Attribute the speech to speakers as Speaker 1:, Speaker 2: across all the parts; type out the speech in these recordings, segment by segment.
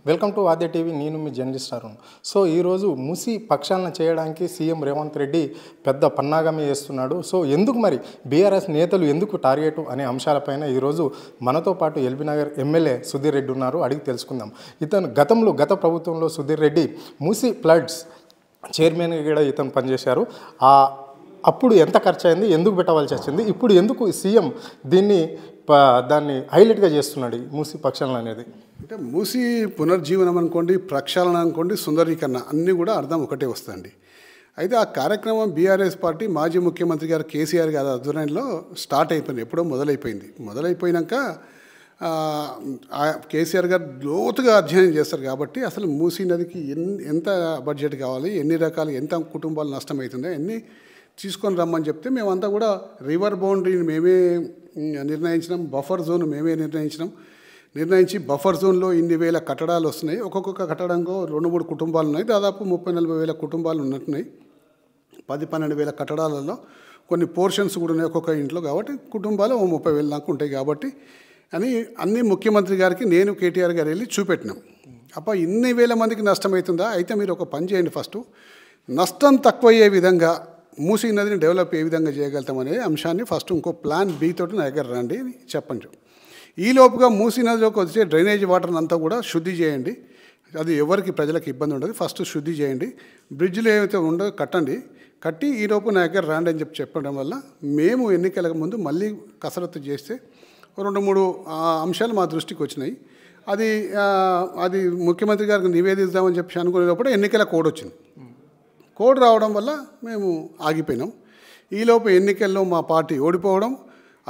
Speaker 1: Welcome to Aadya TV. నేను మీ journalist Arun. So ఈరోజు మూసి పక్షాలను చేయడానికి సీఎం రేవంత్ రెడ్డి పెద్ద పన్నాగమే చేస్తున్నాడు. సో ఎందుకు మరి బీఆర్ఎస్ నేతలు ఎందుకు టార్గెట్ అనే అంశాలపైన ఈరోజు మనతో పాటు ఎల్బీ నగర్ ఎమ్మెల్యే సుధీర్ రెడ్డి ఉన్నారు. అడిగి తెలుసుకుందాం. ఇతను గత ప్రభుత్వంలో సుధీర్ రెడ్డి మూసి ఫ్లడ్స్ చైర్మన్గా కూడా ఇతను పనిచేశారు. అప్పుడు ఎంత ఖర్చు అయింది, ఎందుకు పెట్టవలసి వచ్చింది, ఇప్పుడు ఎందుకు సీఎం దాన్ని హైలైట్గా చేస్తున్నాడు మూసి పక్షాలను అనేది?
Speaker 2: అంటే మూసి పునర్జీవనం అనుకోండి, ప్రక్షాళన అనుకోండి, సుందరీకరణ అన్నీ కూడా అర్థం ఒకటే వస్తుంది. అయితే ఆ కార్యక్రమం బీఆర్ఎస్ పార్టీ మాజీ ముఖ్యమంత్రి గారు కేసీఆర్ గారి ఆధ్వర్యంలో స్టార్ట్ అయిపోయింది. ఎప్పుడో మొదలైపోయినాక కేసీఆర్ గారు లోతుగా అధ్యయనం చేస్తారు కాబట్టి అసలు మూసీ నదికి ఎంత బడ్జెట్ కావాలి, ఎన్ని రకాలు, ఎంత కుటుంబాలు నష్టమవుతుందో అన్నీ తీసుకొని రమ్మని చెప్తే మేమంతా కూడా రివర్ బౌండరీని మేమే నిర్ణయించినాం, బఫర్ జోన్ మేమే నిర్ణయించి బఫర్ జోన్లో ఇన్ని వేల కట్టడాలు వస్తున్నాయి. ఒక్కొక్క కట్టడంలో 2-3 కుటుంబాలు ఉన్నాయి. దాదాపు 30-40 వేల కుటుంబాలు ఉన్నట్టున్నాయి. 10-12 వేల కట్టడాలలో కొన్ని పోర్షన్స్ కూడా ఉన్నాయి ఒక్కొక్క ఇంట్లో. కాబట్టి కుటుంబాలు 30 వేల దాకా ఉంటాయి. కాబట్టి అన్ని ముఖ్యమంత్రి గారికి నేను కేటీఆర్ గారు వెళ్ళి చూపెట్టినాం. ఇన్ని వేల మందికి నష్టమవుతుందా? అయితే మీరు ఒక పని చేయండి, ఫస్ట్ నష్టం తక్కువయ్యే విధంగా మూసీ నదిని డెవలప్ ఏ విధంగా చేయగలుగుతామనే అంశాన్ని ఫస్ట్ ఇంకో ప్లాన్ బి తోటి నా దగ్గర రండి అని చెప్పండి. ఈలోపుగా మూసీ నదిలోకి వచ్చే డ్రైనేజ్ వాటర్ని అంతా కూడా శుద్ధి చేయండి. అది ఎవరికి ప్రజలకు ఇబ్బంది ఉండదు. ఫస్ట్ శుద్ధి చేయండి, బ్రిడ్జ్లు ఏవైతే ఉండో కట్టి ఈలోపు నా దగ్గర రండి అని చెప్పడం వల్ల మేము ఎన్నికలకు ముందు మళ్ళీ కసరత్తు చేస్తే 2-3 అంశాలు మా దృష్టికి వచ్చినాయి. అది ముఖ్యమంత్రి గారికి నివేదిద్దామని చెప్పి అనుకునేటప్పుడు ఎన్నికల కోడ్ వచ్చింది. కోడ్ రావడం వల్ల మేము ఆగిపోయినాం. ఈలోపు ఎన్నికల్లో మా పార్టీ ఓడిపోవడం,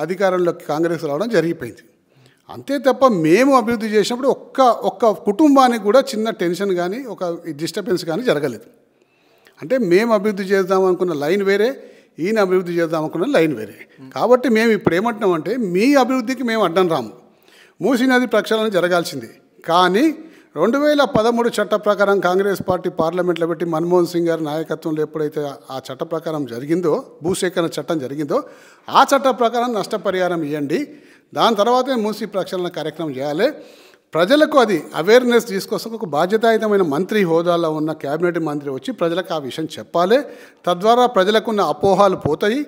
Speaker 2: అధికారంలోకి కాంగ్రెస్ రావడం జరిగిపోయింది. అంతే తప్ప మేము అభివృద్ధి చేసినప్పుడు ఒక్క కుటుంబానికి కూడా చిన్న టెన్షన్ కానీ ఒక డిస్టర్బెన్స్ కానీ జరగలేదు. అంటే మేము అభివృద్ధి చేద్దాం అనుకున్న లైన్ వేరే, ఈయన అభివృద్ధి చేద్దాం అనుకున్న లైన్ వేరే. కాబట్టి మేము ఇప్పుడు ఏమంటున్నామంటే మీ అభివృద్ధికి మేము అడ్డం రాము. మూసీ నది ప్రక్షాళన జరగాల్సింది. కానీ 2013 చట్ట ప్రకారం కాంగ్రెస్ పార్టీ పార్లమెంట్లో పెట్టి మన్మోహన్ సింగ్ గారి నాయకత్వంలో ఎప్పుడైతే ఆ చట్ట ప్రకారం జరిగిందో, భూసేకరణ చట్టం జరిగిందో, ఆ చట్ట ప్రకారం నష్టపరిహారం ఇవ్వండి. దాని తర్వాతే మూసీ ప్రక్షాళన కార్యక్రమం చేయాలి. ప్రజలకు అది అవేర్నెస్ తీసుకొస్తే ఒక బాధ్యతాయుతమైన మంత్రి హోదాలో ఉన్న క్యాబినెట్ మంత్రి వచ్చి ప్రజలకు ఆ విషయం చెప్పాలి. తద్వారా ప్రజలకున్న అపోహాలు పోతాయి.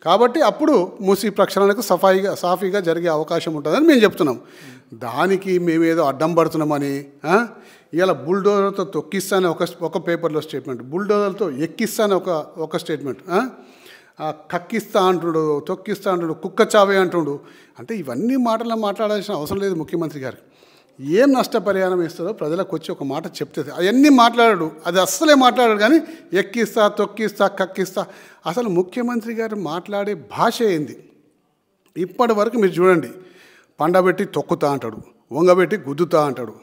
Speaker 2: కాబట్టి అప్పుడు మూసీ ప్రక్షాళనకు సాఫీగా జరిగే అవకాశం ఉంటుందని మేము చెప్తున్నాం. దానికి మేమేదో అడ్డం పడుతున్నామని ఇవాళ బుల్డోజర్తో తొక్కిస్తానే ఒక పేపర్లో స్టేట్మెంట్, బుల్డోజర్తో ఎక్కిస్తానే ఒక స్టేట్మెంట్, కక్కిస్తా అంటుడు, తొక్కిస్తా అంటుడు, కుక్క చావే అంటుడు. అంటే ఇవన్నీ మాట్లాడాల్సిన అవసరం లేదు ముఖ్యమంత్రి గారికి. ఏం నష్టపరిహారం ఇస్తారో ప్రజలకు వచ్చి ఒక మాట చెప్తే అవన్నీ మాట్లాడాడు. అది అస్సలే మాట్లాడాడు. కానీ ఎక్కిస్తా, తొక్కిస్తా, కక్కిస్తా, అసలు ముఖ్యమంత్రి గారు మాట్లాడే భాష ఏంది? ఇప్పటి వరకు మీరు చూడండి, పండబెట్టి తొక్కుతా అంటాడు, వంగబెట్టి గుద్దుతా అంటాడు,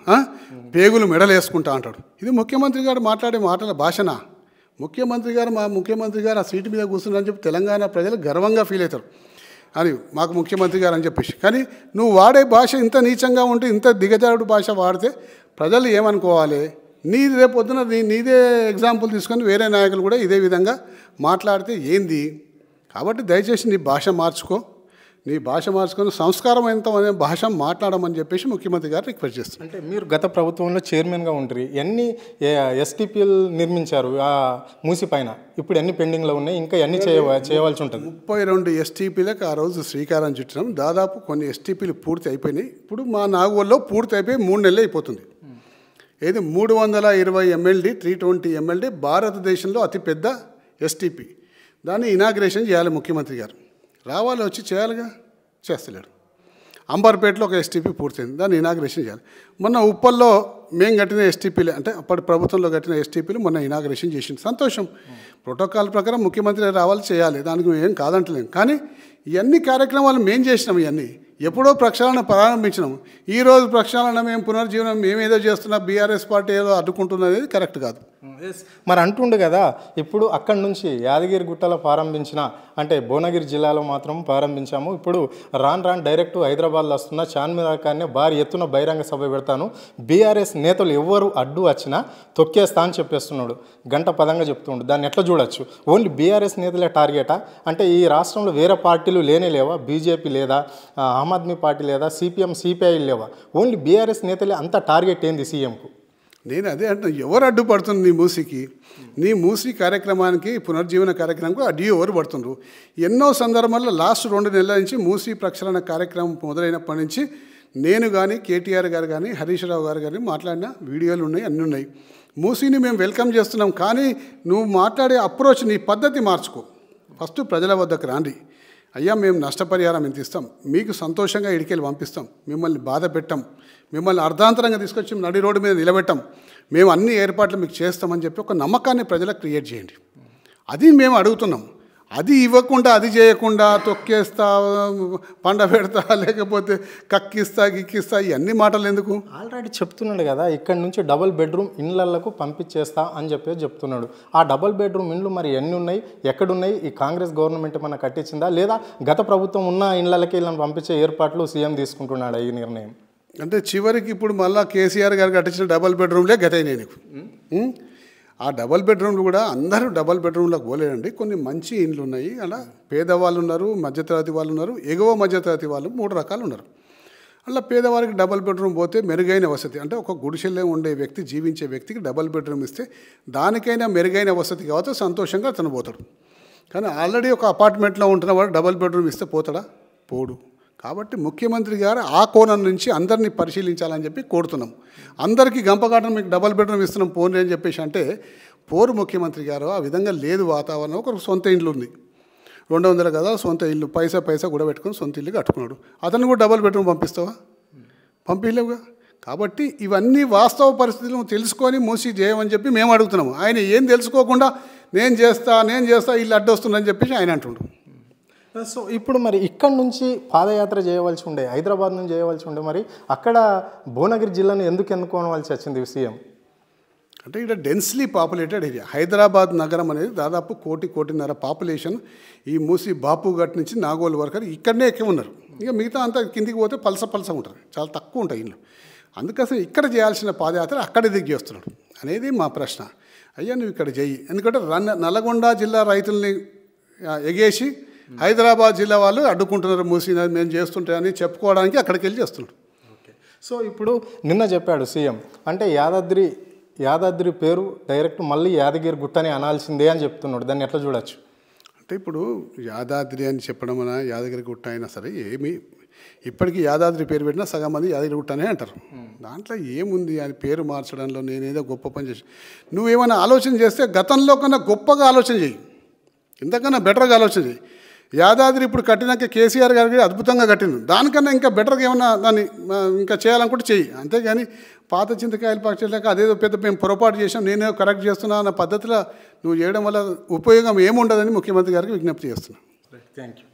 Speaker 2: పేగులు మెడలేసుకుంటా అంటాడు. ఇది ముఖ్యమంత్రి గారు మాట్లాడే మాటల భాషనా? మా ముఖ్యమంత్రి గారు ఆ సీటు మీద కూర్చున్నారని చెప్పి తెలంగాణ ప్రజలు గర్వంగా ఫీల్ అవుతారు అని మాకు ముఖ్యమంత్రి గారు అని చెప్పేసి. కానీ నువ్వు వాడే భాష ఇంత నీచంగా ఉంటే, ఇంత దిగజారుడు భాష వాడితే ప్రజలు ఏమనుకోవాలి? రేపొద్దున నీదే ఎగ్జాంపుల్ తీసుకొని వేరే నాయకులు కూడా ఇదే విధంగా మాట్లాడితే ఏంది? కాబట్టి దయచేసి నీ భాష మార్చుకొని సంస్కారవంతమైన భాష మాట్లాడమని చెప్పేసి ముఖ్యమంత్రి గారు రిక్వెస్ట్ చేస్తారు.
Speaker 1: అంటే మీరు గత ప్రభుత్వంలో చైర్మన్గా ఉంటారు, ఎన్ని ఎస్టీపీలు నిర్మించారు ఆ మూసి పైన? ఇప్పుడు ఎన్ని పెండింగ్లో ఉన్నాయి? ఇంకా ఎన్ని చేయవలసి ఉంటుంది?
Speaker 2: 32 ఎస్టీపీలకు ఆ రోజు శ్రీకారం చుట్టినాం. దాదాపు కొన్ని ఎస్టీపీలు పూర్తి అయిపోయినాయి. ఇప్పుడు మా నాగోల్లో పూర్తి అయిపోయి 3 నెలలు అయిపోతుంది. ఏది 320 MLD, 320 MLD భారతదేశంలో అతిపెద్ద ఎస్టీపీ. దాన్ని ఇనాగ్రేషన్ చేయాలి ముఖ్యమంత్రి గారు. రావాలి, వచ్చి చేయాలిగా, చేస్తలేడు. అంబర్పేటలో ఒక ఎస్టీపీ పూర్తయింది, దాన్ని ఇనాగ్రేషన్ చేయాలి. మొన్న ఉప్పల్లో మేము కట్టిన ఎస్టీపీలే, అంటే అప్పటి ప్రభుత్వంలో కట్టిన ఎస్టీపీలు మొన్న ఇనాగ్రేషన్ చేసింది. సంతోషం. ప్రోటోకాల్ ప్రకారం ముఖ్యమంత్రి రావాలి, చేయాలి, దానికి ఏం కాదంటలేము. కానీ ఇవన్నీ కార్యక్రమాలు మేము చేసినాం. ఇవన్నీ ఎప్పుడో ప్రక్షాళన ప్రారంభించినాం. ఈరోజు ప్రక్షాళన, మేము పునర్జీవనం, మేమేదో చేస్తున్నా, బీఆర్ఎస్ పార్టీ ఏదో అడ్డుకుంటున్నది కరెక్ట్ కాదు.
Speaker 1: మరి అంటుండు కదా ఇప్పుడు అక్కడి నుంచి యాదగిరి గుట్టలో ప్రారంభించిన అంటే భువనగిరి జిల్లాలో మాత్రం ప్రారంభించాము, ఇప్పుడు రాను డైరెక్ట్ హైదరాబాద్లో వస్తున్న చార్మినార్ కానీ భారీ ఎత్తున బహిరంగ సభ పెడతాను, బీఆర్ఎస్ నేతలు ఎవరు అడ్డు వచ్చినా తొక్కేస్తా అని చెప్పేస్తున్నాడు, గంట పదంగా చెప్తుండు. దాన్ని ఎట్లా చూడొచ్చు? ఓన్లీ బీఆర్ఎస్ నేతలే టార్గెటా? అంటే ఈ రాష్ట్రంలో వేరే పార్టీలు లేనే లేవా? బీజేపీ లేదా, ఆమ్ ఆద్మీ పార్టీ లేదా, సిపిఎం సిపిఐ లేవా? ఓన్లీ బీఆర్ఎస్ నేతలే అంత టార్గెట్ ఏంది సీఎంకు?
Speaker 2: నేను అదే అంటున్నా, ఎవరు అడ్డుపడుతుంది నీ మూసీకి? నీ మూసీ కార్యక్రమానికి, పునర్జీవన కార్యక్రమానికి అడ్డు ఎవరు పడుతుండ్రు? ఎన్నో సందర్భాల్లో లాస్ట్ 2 నెలల నుంచి మూసీ ప్రక్షాళన కార్యక్రమం మొదలైనప్పటి నుంచి నేను కానీ, కేటీఆర్ గారు కానీ, హరీష్ రావు గారు కానీ మాట్లాడిన వీడియోలు ఉన్నాయి, అన్నీ ఉన్నాయి. మూసీని మేము వెల్కమ్ చేస్తున్నాం, కానీ నువ్వు మాట్లాడే అప్రోచ్, నీ పద్ధతి మార్చుకో. ఫస్ట్ ప్రజల వద్దకు రాండి, అయ్యా మేము నష్టపరిహారం ఎంత ఇస్తాం, మీకు సంతోషంగా ఇడికెళ్ళి పంపిస్తాం, మిమ్మల్ని బాధ పెట్టాం, మిమ్మల్ని అర్ధాంతరంగా తీసుకొచ్చి నడి రోడ్డు మీద నిలబెట్టాం, మేము అన్ని ఏర్పాట్లు మీకు చేస్తామని చెప్పి ఒక నమ్మకాన్ని ప్రజలకు క్రియేట్ చేయండి. అది మేము అడుగుతున్నాం. అది ఇవ్వకుండా, అది చేయకుండా తొక్కేస్తా, పండ పెడతా, లేకపోతే కక్కిస్తా గిక్కిస్తా, ఇవన్నీ మాటలు ఎందుకు?
Speaker 1: ఆల్రెడీ చెప్తున్నాడు కదా, ఇక్కడ నుంచి డబుల్ బెడ్రూమ్ ఇండ్లకు పంపించేస్తా అని చెప్పేసి చెప్తున్నాడు. ఆ డబుల్ బెడ్రూమ్ ఇండ్లు మరి ఎన్ని ఉన్నాయి, ఎక్కడున్నాయి? ఈ కాంగ్రెస్ గవర్నమెంట్ మన కట్టించిందా, లేదా గత ప్రభుత్వం ఉన్న ఇండ్లకి వీళ్ళని పంపించే ఏర్పాట్లు సీఎం తీసుకుంటున్నాడు ఈ నిర్ణయం?
Speaker 2: అంటే చివరికి ఇప్పుడు మళ్ళీ కేసీఆర్ గారు కట్టించిన డబుల్ బెడ్రూమ్లే గతయినాయి నీకు. ఆ డబల్ బెడ్రూమ్లు కూడా అందరూ డబల్ బెడ్రూమ్లకు పోలేదండి. కొన్ని మంచి ఇండ్లు ఉన్నాయి, అలా పేదవాళ్ళు ఉన్నారు, మధ్యతరగతి వాళ్ళు ఉన్నారు, ఎగువ మధ్యతరగతి వాళ్ళు 3 రకాలు ఉన్నారు. అలా పేదవారికి డబల్ బెడ్రూమ్ పోతే మెరుగైన వసతి, అంటే ఒక గుడిసెల్లో ఉండే వ్యక్తి, జీవించే వ్యక్తికి డబల్ బెడ్రూమ్ ఇస్తే దానికైనా మెరుగైన వసతి కావచ్చు, సంతోషంగా అతను పోతాడు. కానీ ఆల్రెడీ ఒక అపార్ట్మెంట్లో ఉంటున్న వాడు డబల్ బెడ్రూమ్ ఇస్తే పోతాడా? పోడు. కాబట్టి ముఖ్యమంత్రి గారు ఆ కోణం నుంచి అందరినీ పరిశీలించాలని చెప్పి కోరుతున్నాం. అందరికీ గంపగాటం మీకు డబల్ బెడ్రూమ్ ఇస్తున్నాం పోనీ అని చెప్పేసి అంటే పోరు ముఖ్యమంత్రి గారు. ఆ విధంగా లేదు వాతావరణం. ఒక సొంత ఇండ్లు ఉంది, 200 గదాలు సొంత ఇల్లు, పైసా కూడా పెట్టుకొని సొంత ఇల్లు కట్టుకున్నాడు. అతను కూడా డబల్ బెడ్రూమ్ పంపిస్తావా? పంపించలేవుగా. కాబట్టి ఇవన్నీ వాస్తవ పరిస్థితులను తెలుసుకొని మూసి చేయమని చెప్పి మేము అడుగుతున్నాము. ఆయన ఏం తెలుసుకోకుండా నేను చేస్తా ఇల్లు అడ్డొస్తుందని చెప్పేసి ఆయన అంటుండు.
Speaker 1: సో ఇప్పుడు మరి ఇక్కడ నుంచి పాదయాత్ర చేయవలసి ఉండే, హైదరాబాద్ నుంచి చేయవలసి ఉండే, మరి అక్కడ భువనగిరి జిల్లాను ఎందుకు ఎన్నుకోవాల్సి వచ్చింది సీఎం?
Speaker 2: అంటే ఇక్కడ డెన్స్లీ పాపులేటెడ్ ఏరియా. హైదరాబాద్ నగరం అనేది దాదాపు 1.5 పాపులేషన్. ఈ మూసి బాపుఘట్ నుంచి నాగోల్ వరకు ఇక్కడనే ఎక్కువ ఉన్నారు. ఇక మిగతా అంతా కిందికి పోతే పలస ఉంటారు, చాలా తక్కువ ఉంటాయి ఇల్లు. అందుకోసం ఇక్కడ చేయాల్సిన పాదయాత్ర అక్కడే దిగి చేస్తున్నాడు అనేది మా ప్రశ్న. అయ్యా నువ్వు ఇక్కడ చెయ్యి, ఎందుకంటే నల్గొండ జిల్లా రైతుల్ని ఎగేసి హైదరాబాద్ జిల్లా వాళ్ళు అడ్డుకుంటున్నారు, మూసి మేము చేస్తుంటాయని చెప్పుకోవడానికి అక్కడికి వెళ్ళి చేస్తున్నాడు.
Speaker 1: ఓకే. సో ఇప్పుడు నిన్న చెప్పాడు సీఎం, అంటే యాదాద్రి పేరు డైరెక్ట్ మళ్ళీ యాదగిరి గుట్టని అనాల్సిందే అని చెప్తున్నాడు. దాన్ని ఎట్లా చూడొచ్చు?
Speaker 2: అంటే ఇప్పుడు యాదాద్రి అని చెప్పడం అన్నా, యాదగిరి గుట్ట అయినా సరే ఏమి, ఇప్పటికీ యాదాద్రి పేరు పెట్టినా సగం మంది యాదగిరి గుట్ట అనే అంటారు. దాంట్లో ఏముంది అని పేరు మార్చడంలో? నేనేదో గొప్ప పని చేసి, నువ్వేమైనా ఆలోచన చేస్తే గతంలో కన్నా గొప్పగా ఆలోచన చేయి, ఇంతకన్నా బెటర్గా ఆలోచన చేయి. యాదాద్రి ఇప్పుడు కట్టినాక కేసీఆర్ గారికి అద్భుతంగా కట్టింది, దానికన్నా ఇంకా బెటర్గా ఏమన్నా దాన్ని ఇంకా చేయాలనుకుంటే చెయ్యి. అంతేగాని పాత చింతకాయలు పచ్చలేక అదేదో పెద్ద మేము పొరపాటు చేసాం, నేనే కరెక్ట్ చేస్తున్నా అన్న పద్ధతిలో నువ్వు చేయడం వల్ల ఉపయోగం ఏముండదని ముఖ్యమంత్రి గారికి విజ్ఞప్తి చేస్తున్నాను.
Speaker 1: Thank you.